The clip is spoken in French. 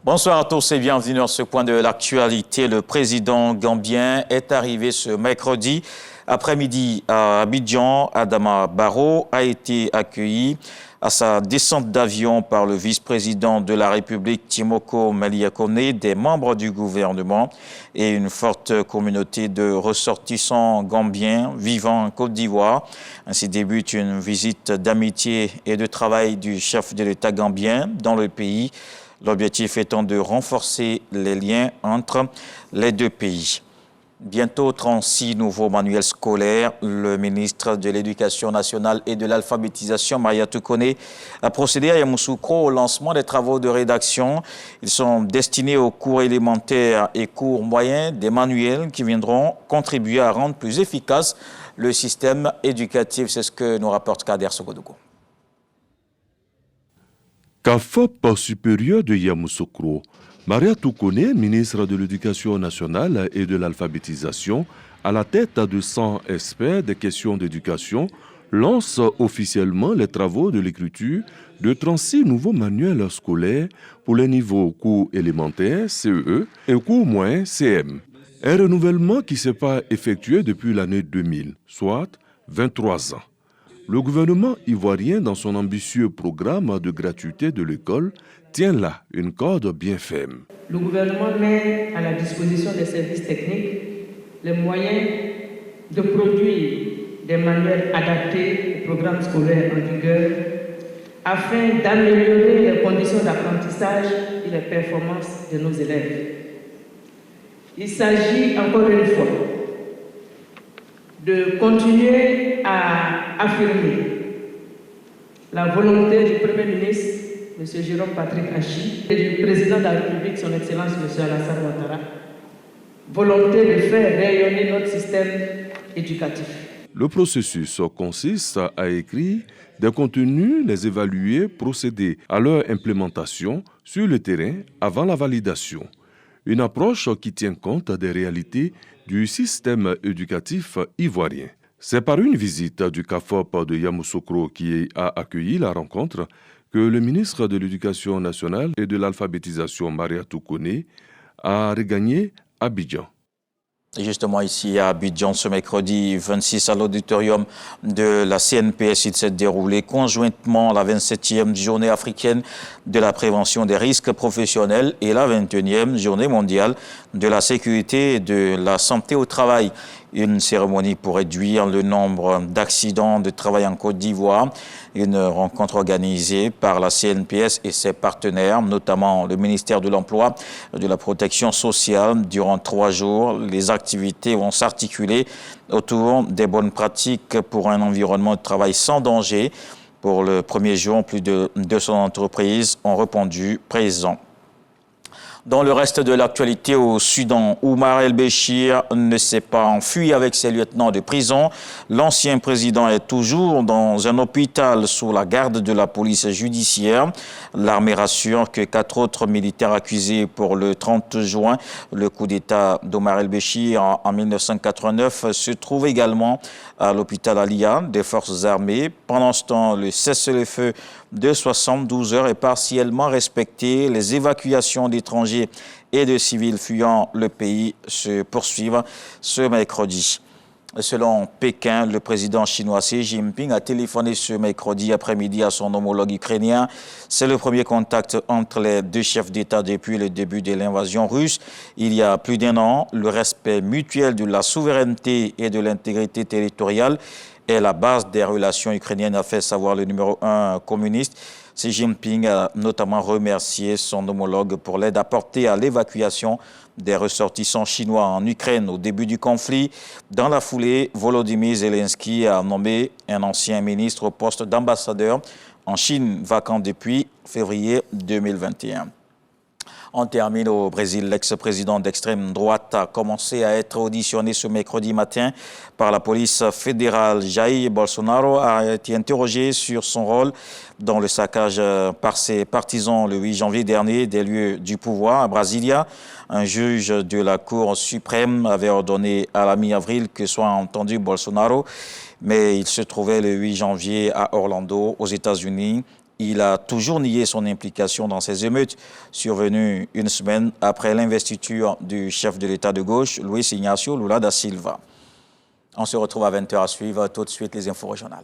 Bonsoir à tous et bienvenue dans ce point de l'actualité. Le président gambien est arrivé ce mercredi après-midi à Abidjan. Adama Barrow a été accueilli à sa descente d'avion par le vice-président de la République Timoko Melia Kone, des membres du gouvernement et une forte communauté de ressortissants gambiens vivant en Côte d'Ivoire. Ainsi débute une visite d'amitié et de travail du chef de l'État gambien dans le pays. L'objectif étant de renforcer les liens entre les deux pays. Bientôt 36 nouveaux manuels scolaires. Le ministre de l'Éducation nationale et de l'alphabétisation, Mariatou Kone, a procédé à Yamoussoukro au lancement des travaux de rédaction. Ils sont destinés aux cours élémentaires et cours moyens, des manuels qui viendront contribuer à rendre plus efficace le système éducatif. C'est ce que nous rapporte Kader Sogodougou. CAFOP supérieur de Yamoussoukro, Mariatou Kone, ministre de l'Éducation nationale et de l'alphabétisation, à la tête de 100 experts des questions d'éducation, lance officiellement les travaux de l'écriture de 36 nouveaux manuels scolaires pour les niveaux cours élémentaires, CE, et cours moyens, CM. Un renouvellement qui ne s'est pas effectué depuis l'année 2000, soit 23 ans. Le gouvernement ivoirien, dans son ambitieux programme de gratuité de l'école, tient là une corde bien ferme. Le gouvernement met à la disposition des services techniques les moyens de produire des manuels adaptés au programme scolaire en vigueur afin d'améliorer les conditions d'apprentissage et les performances de nos élèves. Il s'agit encore une fois de continuer à affirmer la volonté du Premier ministre, M. Jérôme Patrick Achi, et du Président de la République, son Excellence, M. Alassane Ouattara, volonté de faire rayonner notre système éducatif. Le processus consiste à écrire des contenus, les évaluer, procéder à leur implémentation sur le terrain avant la validation. Une approche qui tient compte des réalités du système éducatif ivoirien. C'est par une visite du CAFOP de Yamoussoukro qui a accueilli la rencontre que le ministre de l'Éducation nationale et de l'alphabétisation, Mariatou Kone, a regagné Abidjan. Justement ici à Abidjan, ce mercredi 26 à l'auditorium de la CNPS, il s'est déroulé conjointement la 27e journée africaine de la prévention des risques professionnels et la 21e journée mondiale de la sécurité et de la santé au travail. Une cérémonie pour réduire le nombre d'accidents de travail en Côte d'Ivoire. Une rencontre organisée par la CNPS et ses partenaires, notamment le ministère de l'Emploi et de la Protection sociale. Durant 3 jours, les activités vont s'articuler autour des bonnes pratiques pour un environnement de travail sans danger. Pour le premier jour, plus de 200 entreprises ont répondu présents. Dans le reste de l'actualité au Soudan, Oumar el-Béchir ne s'est pas enfui avec ses lieutenants de prison. L'ancien président est toujours dans un hôpital sous la garde de la police judiciaire. L'armée rassure que 4 autres militaires accusés pour le 30 juin, le coup d'État d'Oumar el-Béchir en 1989, se trouvent également à l'hôpital Alia des forces armées. Pendant ce temps, le cessez-le-feu de 72 heures est partiellement respecté. Les évacuations d'étrangers et de civils fuyant le pays se poursuivent ce mercredi. Selon Pékin, le président chinois Xi Jinping a téléphoné ce mercredi après-midi à son homologue ukrainien. C'est le premier contact entre les deux chefs d'État depuis le début de l'invasion russe. Il y a plus d'1 an, le respect mutuel de la souveraineté et de l'intégrité territoriale est la base des relations ukrainiennes, a fait savoir le numéro 1 communiste. Xi Jinping a notamment remercié son homologue pour l'aide apportée à l'évacuation des ressortissants chinois en Ukraine au début du conflit. Dans la foulée, Volodymyr Zelensky a nommé un ancien ministre au poste d'ambassadeur en Chine, vacant depuis février 2021. On termine au Brésil. L'ex-président d'extrême droite a commencé à être auditionné ce mercredi matin par la police fédérale. Jair Bolsonaro a été interrogé sur son rôle dans le saccage par ses partisans le 8 janvier dernier des lieux du pouvoir à Brasilia. Un juge de la Cour suprême avait ordonné à la mi-avril que soit entendu Bolsonaro, mais il se trouvait le 8 janvier à Orlando, aux États-Unis. Il a toujours nié son implication dans ces émeutes survenues une semaine après l'investiture du chef de l'État de gauche, Luis Ignacio Lula da Silva. On se retrouve à 20h à suivre tout de suite les infos régionales.